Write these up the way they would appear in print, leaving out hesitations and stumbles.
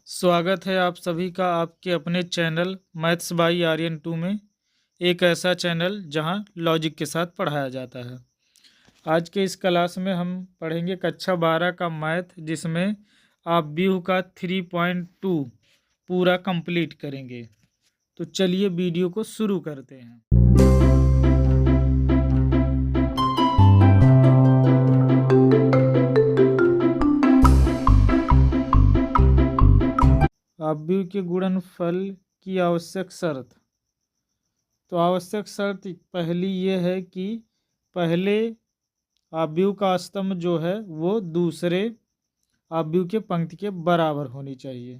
स्वागत है आप सभी का आपके अपने चैनल मैथ्स बाई आर्यन 2 में। एक ऐसा चैनल जहां लॉजिक के साथ पढ़ाया जाता है। आज के इस क्लास में हम पढ़ेंगे कक्षा 12 का मैथ, जिसमें आप व्यू का 3.2 पूरा कंप्लीट करेंगे। तो चलिए वीडियो को शुरू करते हैं। आव्यूह के गुणनफल की आवश्यक शर्त। तो आवश्यक शर्त पहली ये है कि पहले आव्यूह का स्तंभ जो है वो दूसरे आव्यूह के पंक्ति के बराबर होनी चाहिए।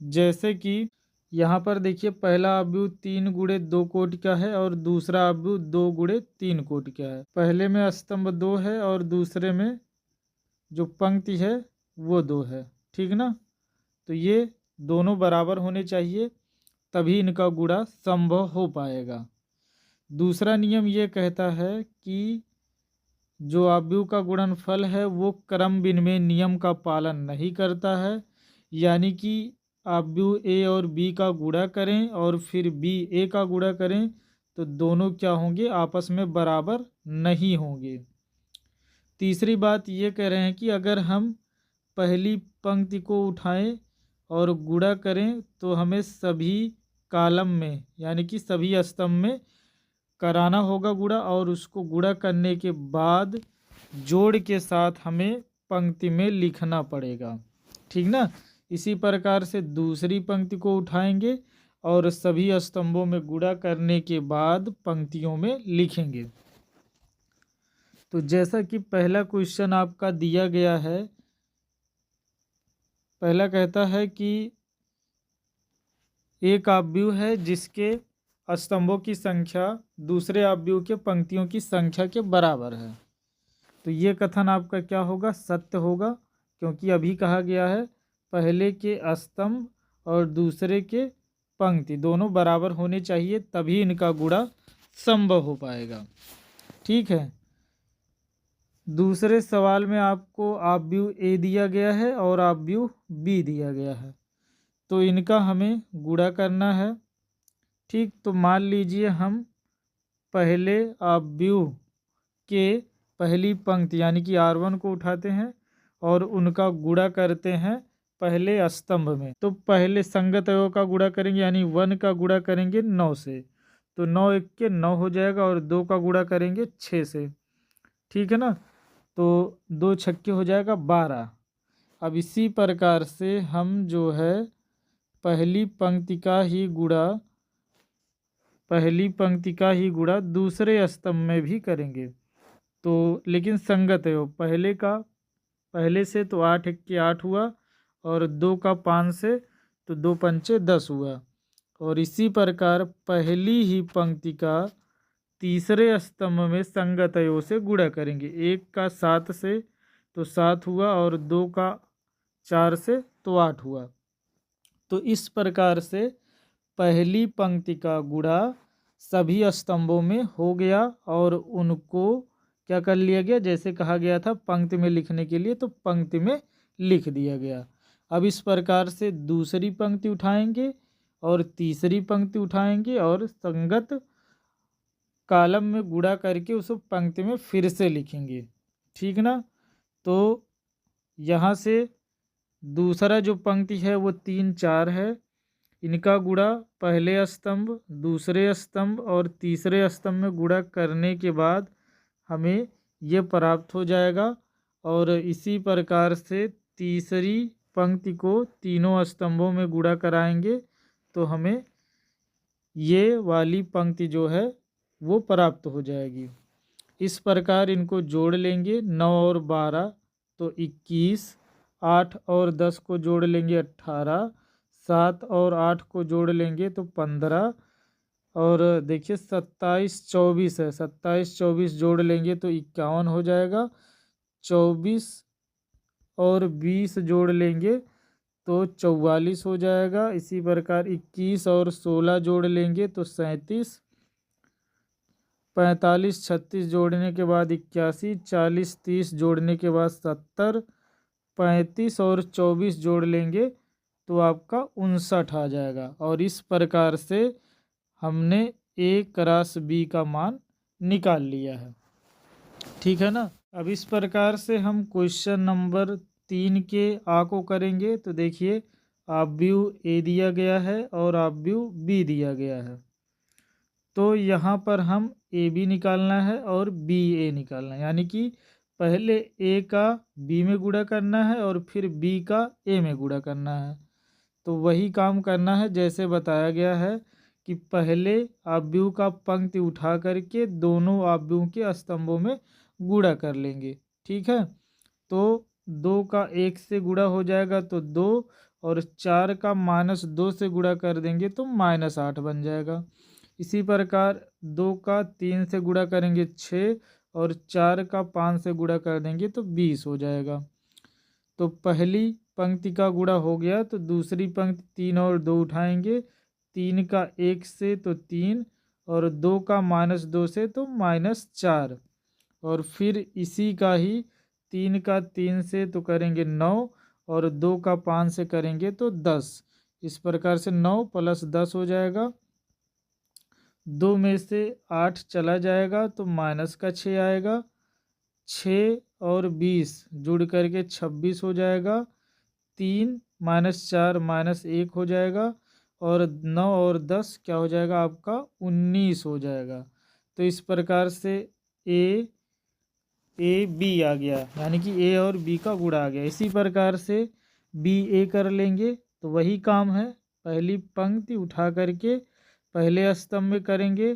जैसे कि यहाँ पर देखिए, पहला आव्यूह 3 गुणे 2 कोटि का है और दूसरा आव्यूह 2 गुणे 3 कोटि का है। पहले में स्तंभ 2 है और दूसरे में जो पंक्ति है वो 2 है, ठीक ना। तो ये दोनों बराबर होने चाहिए, तभी इनका गुणा संभव हो पाएगा। दूसरा नियम ये कहता है कि जो आव्यूह का गुणनफल है वो क्रम विनिमय नियम का पालन नहीं करता है, यानी कि आव्यूह ए और बी का गुणा करें और फिर बी ए का गुणा करें तो दोनों क्या होंगे, आपस में बराबर नहीं होंगे। तीसरी बात ये कह रहे हैं कि अगर हम पहली पंक्ति को उठाएं और गुणा करें तो हमें सभी कॉलम में यानी कि सभी स्तंभ में कराना होगा गुणा, और उसको गुणा करने के बाद जोड़ के साथ हमें पंक्ति में लिखना पड़ेगा, ठीक ना। इसी प्रकार से दूसरी पंक्ति को उठाएंगे और सभी स्तंभों में गुणा करने के बाद पंक्तियों में लिखेंगे। तो जैसा कि पहला क्वेश्चन आपका दिया गया है, पहला कहता है कि एक आव्यूह है जिसके स्तंभों की संख्या दूसरे आव्यूह के पंक्तियों की संख्या के बराबर है। तो ये कथन आपका क्या होगा, सत्य होगा, क्योंकि अभी कहा गया है पहले के स्तंभ और दूसरे के पंक्ति दोनों बराबर होने चाहिए, तभी इनका गुणा संभव हो पाएगा, ठीक है। दूसरे सवाल में आपको आव्यूह ए दिया गया है और आव्यूह बी दिया गया है, तो इनका हमें गुणा करना है, ठीक। तो मान लीजिए हम पहले आव्यूह के पहली पंक्ति यानी कि R1 को उठाते हैं और उनका गुणा करते हैं पहले स्तंभ में। तो पहले संगत अवयव का गुणा करेंगे, यानी 1 का गुणा करेंगे 9 से, तो 9 1 के 9 हो जाएगा, और 2 का गुणा करेंगे 6 से, ठीक है ना। तो 2 छक्के हो जाएगा 12। अब इसी प्रकार से हम जो है पहली पंक्ति का ही गुणा दूसरे स्तंभ में भी करेंगे। तो लेकिन संगत है वो पहले से तो 8 1 के 8 हुआ, और 2 का 5 से तो 2 पंचे 10 हुआ, और इसी प्रकार पहली ही पंक्ति का तीसरे स्तंभ में संगत अयो से गुणा करेंगे। 1 का 7 से तो 7 हुआ, और 2 का 4 से तो 8 हुआ। तो इस प्रकार से पहली पंक्ति का गुणा सभी स्तंभों में हो गया, और उनको क्या कर लिया गया, जैसे कहा गया था पंक्ति में लिखने के लिए, तो पंक्ति में लिख दिया गया। अब इस प्रकार से दूसरी पंक्ति उठाएंगे और तीसरी पंक्ति उठाएंगे और संगत कॉलम में गुणा करके उस पंक्ति में फिर से लिखेंगे, ठीक ना। तो यहाँ से दूसरा जो पंक्ति है वो 3 4 है, इनका गुणा पहले स्तंभ दूसरे स्तंभ और तीसरे स्तंभ में गुणा करने के बाद हमें ये प्राप्त हो जाएगा, और इसी प्रकार से तीसरी पंक्ति को तीनों स्तंभों में गुणा कराएंगे तो हमें ये वाली पंक्ति जो है वो प्राप्त हो जाएगी। इस प्रकार इनको जोड़ लेंगे, 9 और 12 तो 21, 8 और 10 को जोड़ लेंगे 18, 7 और 8 को जोड़ लेंगे तो 15, और देखिए 27 24 है, 27 24 जोड़ लेंगे तो 51 हो जाएगा, 24 और 20 जोड़ लेंगे तो 44 हो जाएगा। इसी प्रकार 21 और 16 जोड़ लेंगे तो 37, 45 36 जोड़ने के बाद 81, 40 30 जोड़ने के बाद 70, 35 और 24 जोड़ लेंगे तो आपका 59 आ जाएगा। और इस प्रकार से हमने ए क्रॉस बी का मान निकाल लिया है। ठीक है ना। अब इस प्रकार से हम क्वेश्चन नंबर 3 के आ को करेंगे। तो देखिए आप व्यू ए दिया गया है और आप व्यू बी दिया गया है। तो यहाँ पर हम ए बी निकालना है और बी ए निकालना है, यानी कि पहले ए का बी में गुणा करना है और फिर बी का ए में गुणा करना है। तो वही काम करना है जैसे बताया गया है कि पहले आव्यूह का पंक्ति उठा करके दोनों आव्यूहों के स्तंभों में गुणा कर लेंगे। ठीक है। तो 2 का 1 से गुणा हो जाएगा तो 2, और 4 का -2 से गुणा कर देंगे तो -8 बन जाएगा। इसी प्रकार 2 का 3 से गुणा करेंगे 6, और 4 का 5 से गुणा कर देंगे तो 20 हो जाएगा। तो पहली पंक्ति का गुणा हो गया तो दूसरी पंक्ति 3 और 2 उठाएंगे। 3 का 1 से तो 3, और 2 का -2 से तो -4, और फिर इसी का ही 3 का 3 से तो करेंगे 9, और 2 का 5 से करेंगे तो 10। इस प्रकार से 9 + 10 हो जाएगा। 2 में से 8 चला जाएगा तो -6 आएगा। 6 और 20 जुड़ करके 26 हो जाएगा। 3 -4 -1 हो जाएगा, और 9 और 10 क्या हो जाएगा आपका 19 हो जाएगा। तो इस प्रकार से ए बी आ गया, यानी कि ए और बी का गुणा आ गया। इसी प्रकार से बी ए कर लेंगे। तो वही काम है, पहली पंक्ति उठा करके पहले स्तंभ में करेंगे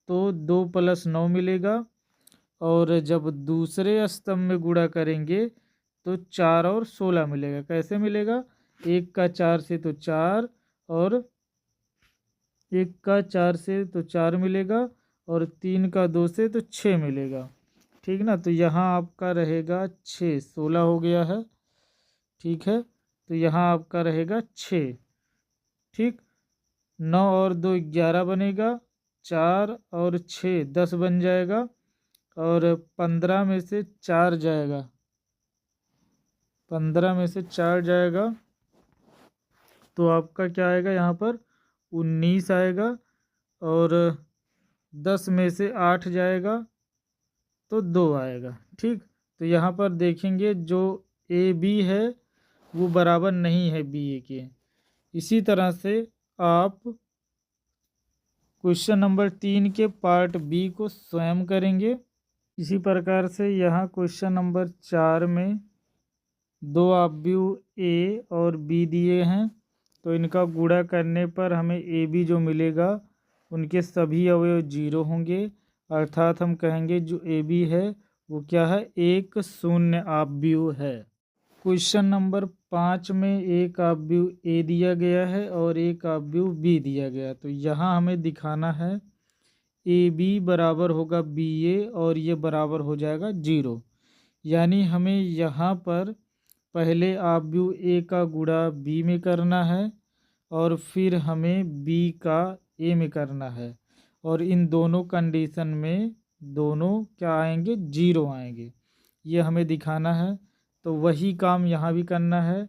तो 2 + 9 मिलेगा, और जब दूसरे स्तंभ में गुणा करेंगे तो 4 और 16 मिलेगा। कैसे मिलेगा? 1 का 4 से तो 4, और 1 का 4 से तो 4 मिलेगा, और 3 का 2 से तो 6 मिलेगा। ठीक ना। तो यहाँ आपका रहेगा 6, 16 हो गया है। ठीक है। तो यहाँ आपका रहेगा 6। ठीक। 9 और 2 11 बनेगा, 4 और 6 10 बन जाएगा, और 15 में से 4 जाएगा, 15 में से 4 जाएगा तो आपका क्या आएगा यहाँ पर 19 आएगा, और 10 में से 8 जाएगा तो 2 आएगा। ठीक। तो यहाँ पर देखेंगे जो ए बी है वो बराबर नहीं है बी ए के। इसी तरह से आप क्वेश्चन नंबर 3 के पार्ट बी को स्वयं करेंगे। इसी प्रकार से यहाँ क्वेश्चन नंबर 4 में 2 आव्यूह ए और बी दिए हैं। तो इनका गुणा करने पर हमें ए बी जो मिलेगा उनके सभी अवयव 0 होंगे, अर्थात हम कहेंगे जो ए बी है वो क्या है, एक शून्य आव्यूह है। क्वेश्चन नंबर 5 में एक आव्यूह ए दिया गया है और एक आव्यूह बी दिया गया। तो यहाँ हमें दिखाना है ए बी बराबर होगा बी ए, और ये बराबर हो जाएगा 0। यानी हमें यहाँ पर पहले आव्यूह ए का गुणा बी में करना है, और फिर हमें बी का ए में करना है, और इन दोनों कंडीशन में दोनों क्या आएंगे, 0 आएंगे। ये हमें दिखाना है। तो वही काम यहाँ भी करना है।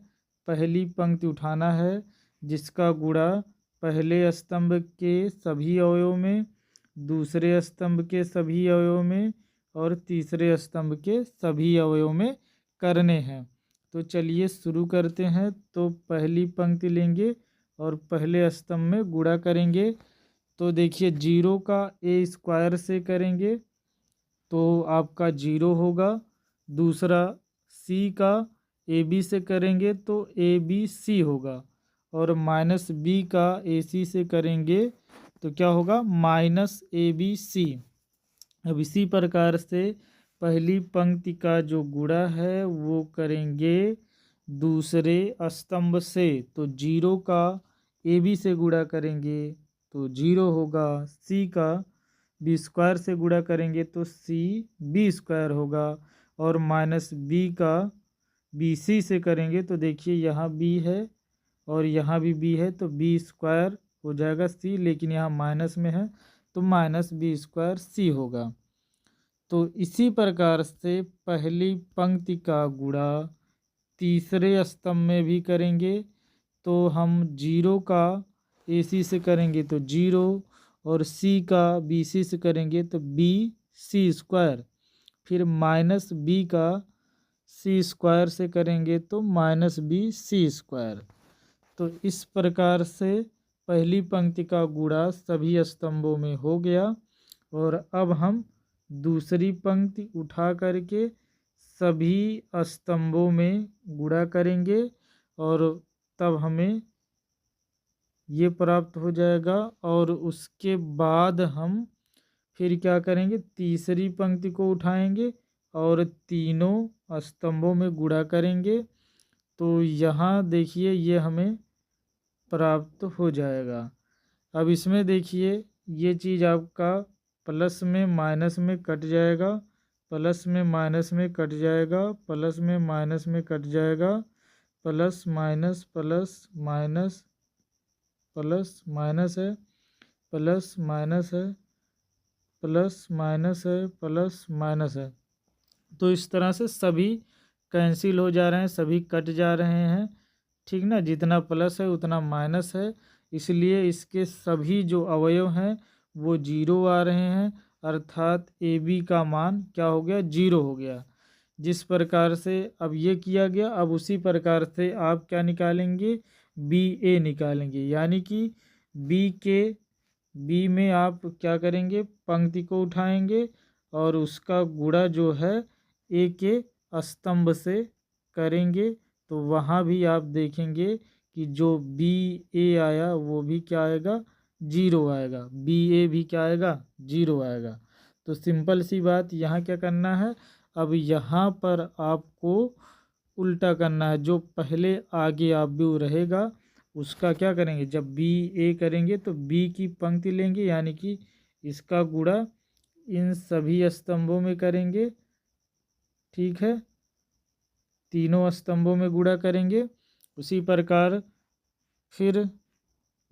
पहली पंक्ति उठाना है जिसका गुणा पहले स्तंभ के सभी अवयवों में, दूसरे स्तंभ के सभी अवयवों में, और तीसरे स्तंभ के सभी अवयवों में करने हैं। तो चलिए शुरू करते हैं। तो पहली पंक्ति लेंगे और पहले स्तंभ में गुणा करेंगे। तो देखिए 0 का ए स्क्वायर से करेंगे तो आपका 0 होगा। दूसरा सी का ए बी से करेंगे तो ए बी सी होगा, और -b का ए सी से करेंगे तो क्या होगा, -abc। अब इसी प्रकार से पहली पंक्ति का जो गुणा है वो करेंगे दूसरे स्तंभ से। तो 0 का ए बी से गुणा करेंगे तो 0 होगा। सी का बी स्क्वायर से गुणा करेंगे तो सी बी स्क्वायर होगा, और -b का बी सी से करेंगे तो देखिए यहाँ b है और यहाँ भी b है, तो बी स्क्वायर हो जाएगा c, लेकिन यहाँ माइनस में है तो -b² c होगा। तो इसी प्रकार से पहली पंक्ति का गुणा तीसरे स्तंभ में भी करेंगे तो हम जीरो का AC से करेंगे तो जीरो, और C का BC से करेंगे तो BC², फिर माइनस B का C² से करेंगे तो -BC²। तो इस प्रकार से पहली पंक्ति का गुणा सभी स्तंभों में हो गया। और अब हम दूसरी पंक्ति उठा करके सभी स्तंभों में गुणा करेंगे और तब हमें ये प्राप्त हो जाएगा। और उसके बाद हम फिर क्या करेंगे, तीसरी पंक्ति को उठाएंगे और तीनों स्तंभों में गुणा करेंगे। तो यहाँ देखिए ये हमें प्राप्त हो जाएगा। अब इसमें देखिए ये चीज़ आपका प्लस में माइनस में कट जाएगा, प्लस में माइनस में कट जाएगा, प्लस में माइनस में कट जाएगा, plus minus plus minus plus minus है, प्लस माइनस है, प्लस माइनस है, प्लस माइनस है। तो इस तरह से सभी कैंसिल हो जा रहे हैं, सभी कट जा रहे हैं, ठीक ना। जितना प्लस है उतना माइनस है, इसलिए इसके सभी जो अवयव हैं वो जीरो आ रहे हैं, अर्थात AB का मान क्या हो गया, जीरो हो गया। जिस प्रकार से अब ये किया गया, अब उसी प्रकार से आप क्या निकालेंगे, BA निकालेंगे। यानी कि B में आप क्या करेंगे, पंक्ति को उठाएंगे और उसका गुणा जो है A के स्तंभ से करेंगे। तो वहाँ भी आप देखेंगे कि जो BA आया वो भी क्या आएगा, जीरो आएगा। BA भी क्या आएगा, जीरो आएगा। तो सिंपल सी बात, यहाँ क्या करना है, अब यहाँ पर आपको उल्टा करना है। जो पहले आगे आप व्यू रहेगा उसका क्या करेंगे, जब BA करेंगे तो B की पंक्ति लेंगे, यानी कि इसका गुणा इन सभी स्तंभों में करेंगे, ठीक है, तीनों स्तंभों में गुणा करेंगे। उसी प्रकार फिर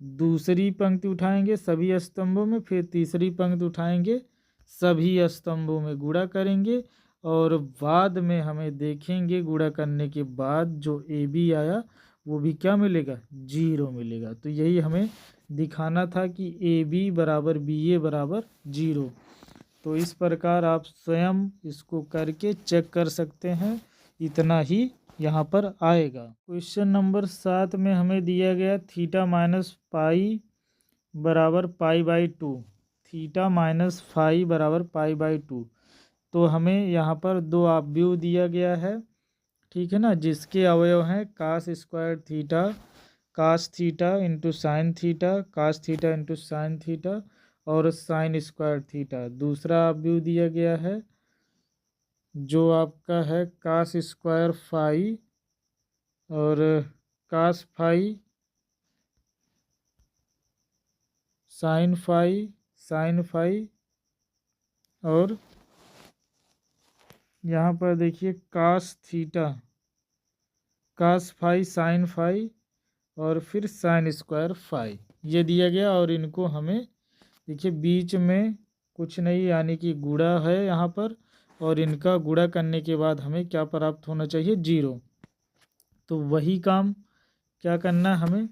दूसरी पंक्ति उठाएंगे सभी स्तंभों में, फिर तीसरी पंक्ति उठाएंगे सभी स्तंभों में गुणा करेंगे। और बाद में हमें देखेंगे गुणा करने के बाद जो AB आया वो भी क्या मिलेगा, जीरो मिलेगा। तो यही हमें दिखाना था कि AB = BA = जीरो। तो इस प्रकार आप स्वयं इसको करके चेक कर सकते हैं, इतना ही यहाँ पर आएगा। क्वेश्चन नंबर 7 में हमें दिया गया थीटा माइनस पाई बराबर π/2, थीटा माइनस फाई बराबर π/2। तो हमें यहाँ पर दो अवयव दिया गया है, ठीक है ना, जिसके अवयव हैं cos² cos theta into sine theta, cos theta into sine theta और sin² थीटा। दूसरा अवयव दिया गया है जो आपका है cos² फाई और cos फाई साइन फाई और यहाँ पर देखिए cos theta cos phi sine phi और फिर sin² फाई, ये दिया गया। और इनको हमें देखिए बीच में कुछ नहीं, यानी कि गुणा है यहाँ पर, और इनका गुणा करने के बाद हमें क्या प्राप्त होना चाहिए, जीरो। तो वही काम क्या करना, हमें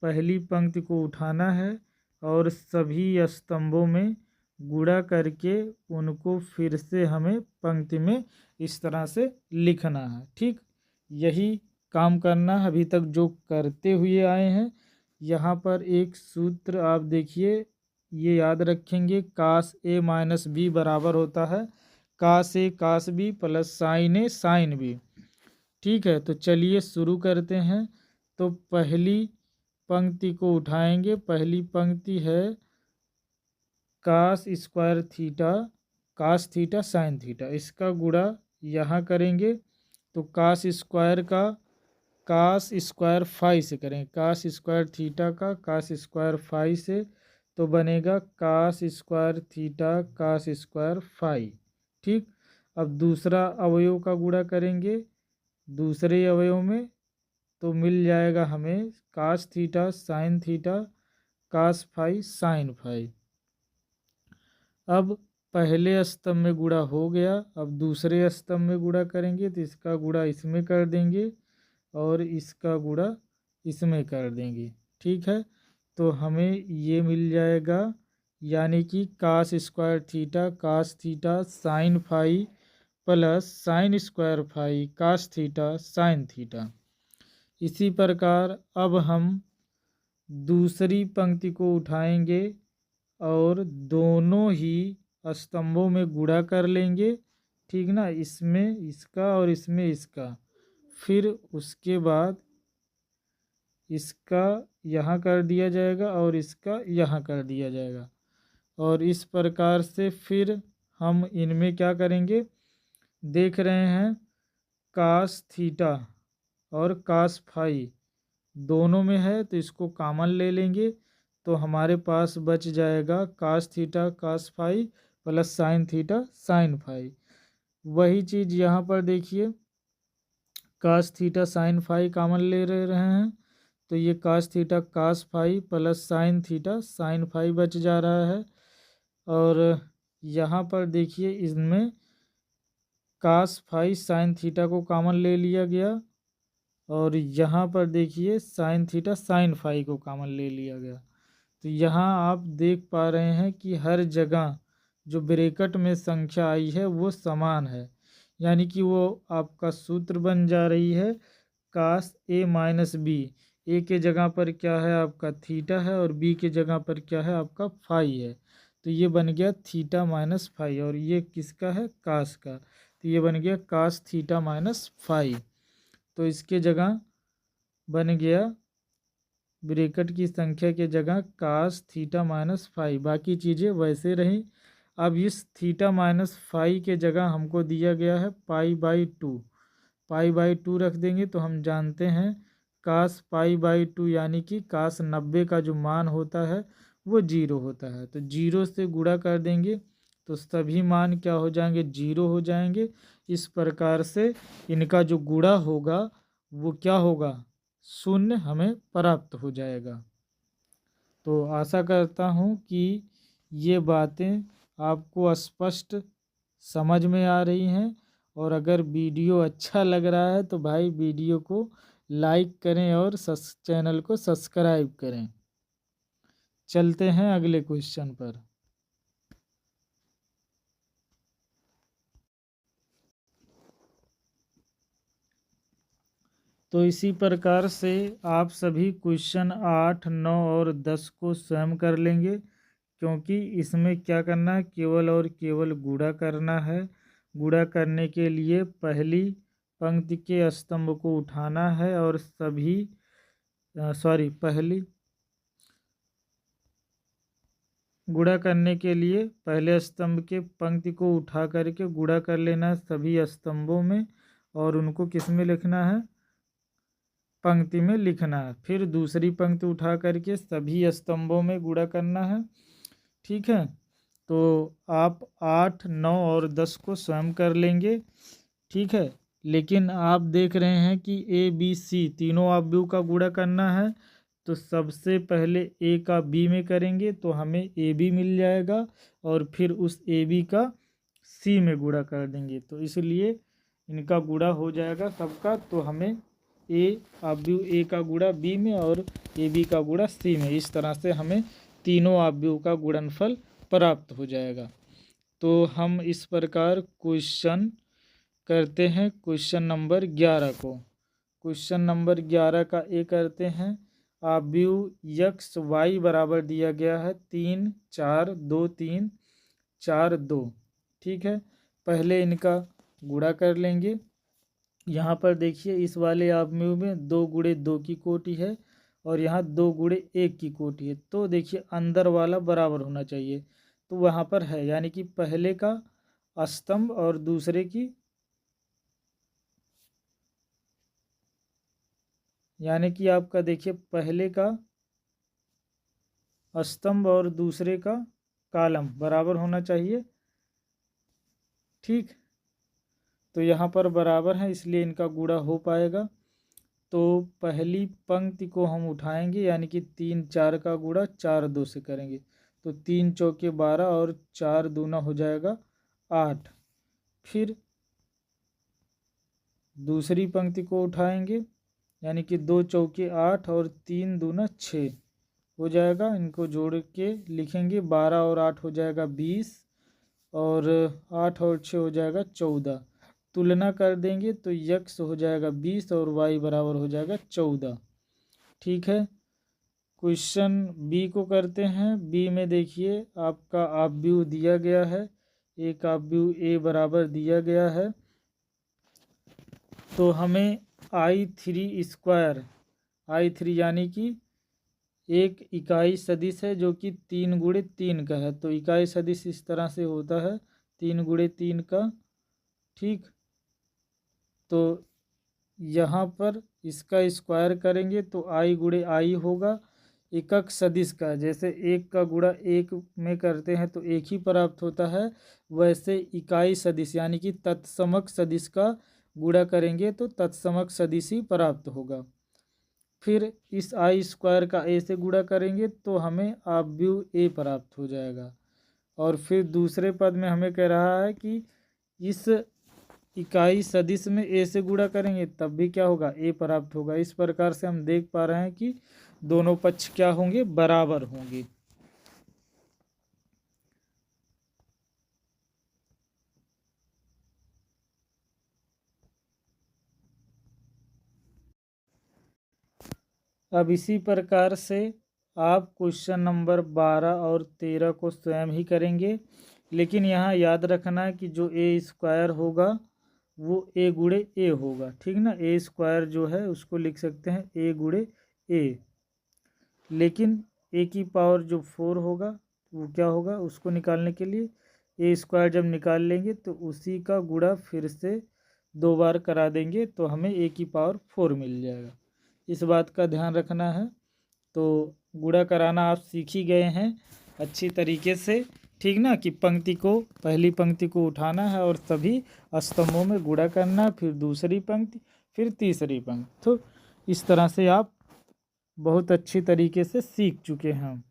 पहली पंक्ति को उठाना है और सभी स्तंभों में गुणा करके उनको फिर से हमें पंक्ति में इस तरह से लिखना है, ठीक। यही काम करना है अभी तक जो करते हुए आए हैं। यहाँ पर एक सूत्र आप देखिए, ये याद रखेंगे, cos A - B बराबर होता है cos A cos B plus sin A sin B, ठीक है। तो चलिए शुरू करते हैं। तो पहली पंक्ति को उठाएंगे, पहली पंक्ति है cos² theta cos theta sine theta, इसका गुणा यहाँ करेंगे तो cos² का cos² फाई से करें, cos² थीटा का cos² फाई से, तो बनेगा cos² थीटा cos² फाई, ठीक। अब दूसरा अवयव का गुणा करेंगे दूसरे अवयव में, तो मिल जाएगा हमें cos theta sine theta cos phi sine phi. अब पहले स्तंभ में गुणा हो गया, अब दूसरे स्तंभ में गुणा करेंगे तो इसका गुणा इसमें कर देंगे और इसका गुणा इसमें कर देंगे। ठीक है, तो हमें ये मिल जाएगा, यानी कि cos square theta cos theta sine phi plus sine square phi cos theta sine theta. इसी प्रकार अब हम दूसरी पंक्ति को उठाएंगे और दोनों ही स्तंभों में गुणा कर लेंगे। ठीक ना, इसमें इसका और इसमें इसका, फिर उसके बाद इसका यहाँ कर दिया जाएगा और इसका यहाँ कर दिया जाएगा। और इस प्रकार से फिर हम इनमें क्या करेंगे, देख रहे हैं कास थीटा और कास फाई दोनों में है, तो इसको कॉमन ले लेंगे, तो हमारे पास बच जाएगा cos theta cos phi plus sine theta sine phi. वही चीज़ यहाँ पर देखिए, cos theta sine phi common ले रहे हैं, तो ये cos theta cos phi plus sine theta sine phi बच जा रहा है। और यहाँ पर देखिए इसमें कास फाई साइन थीटा को कॉमन ले लिया गया, और यहाँ पर देखिए साइन थीटा साइन फाई को कॉमन ले लिया गया। तो यहाँ आप देख पा रहे हैं कि हर जगह जो ब्रैकेट में संख्या आई है वो समान है, यानी कि वो आपका सूत्र बन जा रही है कास ए माइनस बी। ए के जगह पर क्या है आपका थीटा है, और बी के जगह पर क्या है आपका फाई है, तो ये बन गया थीटा माइनस फाई। और ये किसका है, कास का, तो ये बन गया कास थीटा माइनस फाई। तो इसके जगह बन गया ब्रैकेट की संख्या के जगह कास थीटा माइनस फाई, बाकी चीज़ें वैसे रहीं। अब इस थीटा माइनस फाई के जगह हमको दिया गया है pi by two, pi by two रख देंगे, तो हम जानते हैं कास पाई बाई टू यानी कि कास 90 का जो मान होता है वो जीरो होता है, तो जीरो से गुणा कर देंगे तो सभी मान क्या हो जाएंगे, जीरो हो जाएंगे। इस प्रकार से इनका जो गुणा होगा वो क्या होगा, शून्य हमें प्राप्त हो जाएगा। तो आशा करता हूँ कि ये बातें आपको स्पष्ट समझ में आ रही हैं, और अगर वीडियो अच्छा लग रहा है तो भाई वीडियो को लाइक करें और चैनल को सब्सक्राइब करें। चलते हैं अगले क्वेश्चन पर। तो इसी प्रकार से आप सभी क्वेश्चन 8, 9 और 10 को स्वयं कर लेंगे, क्योंकि इसमें क्या करना है, केवल और केवल गुणा करना है। गुणा करने के लिए पहली पंक्ति के स्तंभ को उठाना है और सभी पहली गुणा करने के लिए पहले स्तंभ के पंक्ति को उठा करके गुणा कर लेना है सभी स्तंभों में, और उनको किस में लिखना है, पंक्ति में लिखना है। फिर दूसरी पंक्ति उठा करके सभी स्तंभों में गुणा करना है। ठीक है, तो आप 8, 9 और 10 को स्वयं कर लेंगे। ठीक है, लेकिन आप देख रहे हैं कि ए बी सी तीनों अवयव का गुणा करना है, तो सबसे पहले ए का बी में करेंगे तो हमें ए बी मिल जाएगा, और फिर उस ए बी का सी में गुणा कर देंगे, तो इसलिए इनका गुणा हो जाएगा सबका। तो हमें ए अवयव ए का गुणा बी में और ए बी का गुणा सी में, इस तरह से हमें तीनों अवयव का गुणनफल प्राप्त हो जाएगा। तो हम इस प्रकार क्वेश्चन करते हैं क्वेश्चन नंबर 11 को। क्वेश्चन नंबर 11 का ए करते हैं, अवयव यक्स वाई बराबर दिया गया है 3 4 2 3 4 2। ठीक है, पहले इनका गुणा कर लेंगे। यहाँ पर देखिए इस वाले अवयव में 2 गुणे 2 की कोटि है, और यहाँ 2 गुणे 1 की कोटि है, तो देखिए अंदर वाला बराबर होना चाहिए, तो वहाँ पर है, यानी कि पहले का स्तंभ और दूसरे की, यानी कि आपका देखिए पहले का स्तंभ और दूसरे का कॉलम बराबर होना चाहिए। ठीक, तो यहाँ पर बराबर है इसलिए इनका गुणा हो पाएगा। तो पहली पंक्ति को हम उठाएंगे, यानी कि 3 4 का गुणा 4 2 से करेंगे, तो 3 चौके 12 और 4 दूना हो जाएगा 8। फिर दूसरी पंक्ति को उठाएंगे यानी कि 2 चौके 8 और 3 दूना 6 हो जाएगा। इनको जोड़ के लिखेंगे, 12 और 8 हो जाएगा 20 और 8 और 6 हो जाएगा 14। तुलना कर देंगे तो यक्स हो जाएगा 20 और वाई बराबर हो जाएगा 14। ठीक है, क्वेश्चन बी को करते हैं। बी में देखिए आपका आव्यूह दिया गया है, एक आव्यूह ए बराबर दिया गया है। तो हमें I3 स्क्वायर, I3 यानी कि एक इकाई सदिश है जो कि 3 गुणे 3 का है। तो इकाई सदिश इस तरह से होता है 3 गुणे 3 का। ठीक, तो यहाँ पर इसका स्क्वायर करेंगे तो I गुणे I होगा एकक सदिश का। जैसे एक का गुणा एक में करते हैं तो एक ही प्राप्त होता है, वैसे इकाई सदिश यानी कि तत्समक सदिश का गुणा करेंगे तो तत्समक सदिश ही प्राप्त होगा। फिर इस I स्क्वायर का A से गुणा करेंगे तो हमें आव्यूह A प्राप्त हो जाएगा। और फिर दूसरे पद में हमें कह रहा है कि इस इकाई सदिश में A से गुणा करेंगे तब भी क्या होगा, A प्राप्त होगा। इस प्रकार से हम देख पा रहे हैं कि दोनों पक्ष क्या होंगे, बराबर होंगे। अब इसी प्रकार से आप क्वेश्चन नंबर 12 और 13 को स्वयं ही करेंगे, लेकिन यहाँ याद रखना है कि जो ए स्क्वायर होगा वो ए गुणे ए होगा। ठीक ना, ए स्क्वायर जो है उसको लिख सकते हैं ए गुणे ए, लेकिन ए की पावर जो 4 होगा वो क्या होगा, उसको निकालने के लिए ए स्क्वायर जब निकाल लेंगे तो उसी का गुणा फिर से 2 बार करा देंगे तो हमें ए की पावर 4 मिल जाएगा। इस बात का ध्यान रखना है। तो गुणा कराना आप सीख ही गए हैं अच्छी तरीके से। ठीक ना, कि पंक्ति को, पहली पंक्ति को उठाना है और सभी स्तंभों में गुणा करना, फिर दूसरी पंक्ति, फिर तीसरी पंक्ति। तो इस तरह से आप बहुत अच्छी तरीके से सीख चुके हैं।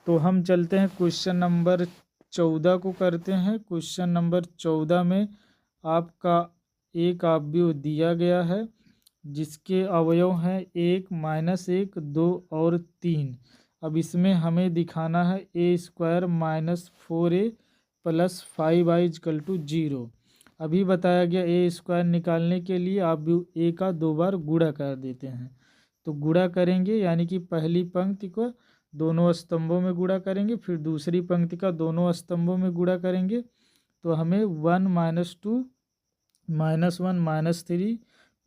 तो हम चलते हैं क्वेश्चन नंबर 14 को करते हैं। क्वेश्चन नंबर 14 में आपका एक आव्यूह दिया गया है जिसके अवयव हैं 1, -1, 2 और 3। अब इसमें हमें दिखाना है ए स्क्वायर -4a + 5i = 0। अभी बताया गया ए स्क्वायर निकालने के लिए आव्यूह ए का 2 बार गुणा कर देते हैं। तो गुणा करेंगे यानी कि पहली पंक्ति को दोनों स्तंभों में गुणा करेंगे, फिर दूसरी पंक्ति का दोनों स्तंभों में गुणा करेंगे तो हमें 1 - 2 -1 - 3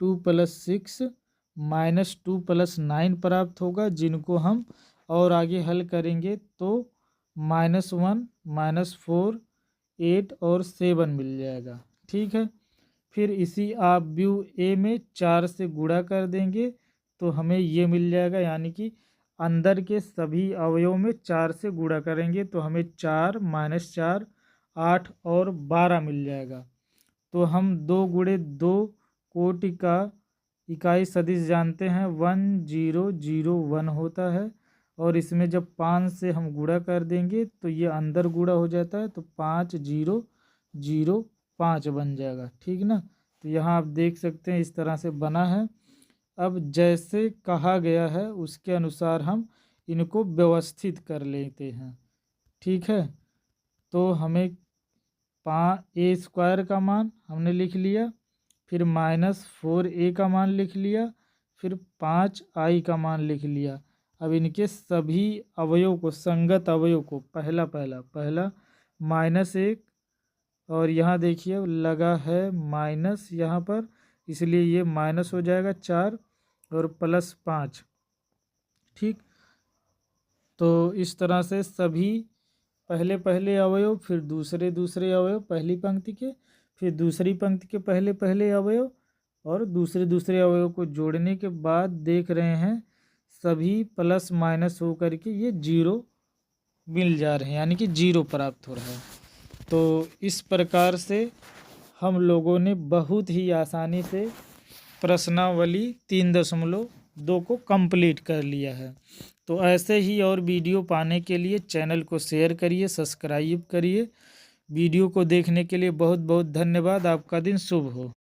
2 + 6 -2 + 9 प्राप्त होगा, जिनको हम और आगे हल करेंगे तो -1 -4 8 और 7 मिल जाएगा। ठीक है, फिर इसी आव्यूह ए में 4 से गुणा कर देंगे तो हमें ये मिल जाएगा, यानी कि अंदर के सभी अवयवों में 4 से गुणा करेंगे तो हमें 4 - 4 8 और 12 मिल जाएगा। तो हम 2 गुणे 2 कोटि का इकाई सदिश जानते हैं 1 0 0 1 होता है, और इसमें जब 5 से हम गुणा कर देंगे तो ये अंदर गुणा हो जाता है तो 5 0 0 5 बन जाएगा। ठीक ना, तो यहाँ आप देख सकते हैं इस तरह से बना है। अब जैसे कहा गया है उसके अनुसार हम इनको व्यवस्थित कर लेते हैं। ठीक है, तो हमें ए स्क्वायर का मान हमने लिख लिया, फिर -4a का मान लिख लिया, फिर 5i का मान लिख लिया। अब इनके सभी अवयव को, संगत अवयव को, पहला -1 और यहाँ देखिए लगा है माइनस यहाँ पर, इसलिए ये माइनस हो जाएगा 4 और +5। ठीक, तो इस तरह से सभी पहले अवयव, फिर दूसरे अवयव पहली पंक्ति के, फिर दूसरी पंक्ति के पहले अवयव और दूसरे अवयव को जोड़ने के बाद देख रहे हैं सभी प्लस माइनस हो करके ये 0 मिल जा रहे हैं, यानी कि 0 प्राप्त हो रहा है। तो इस प्रकार से हम लोगों ने बहुत ही आसानी से प्रश्नावली 3.2 को कंप्लीट कर लिया है। तो ऐसे ही और वीडियो पाने के लिए चैनल को शेयर करिए, सब्सक्राइब करिए। वीडियो को देखने के लिए बहुत बहुत धन्यवाद। आपका दिन शुभ हो।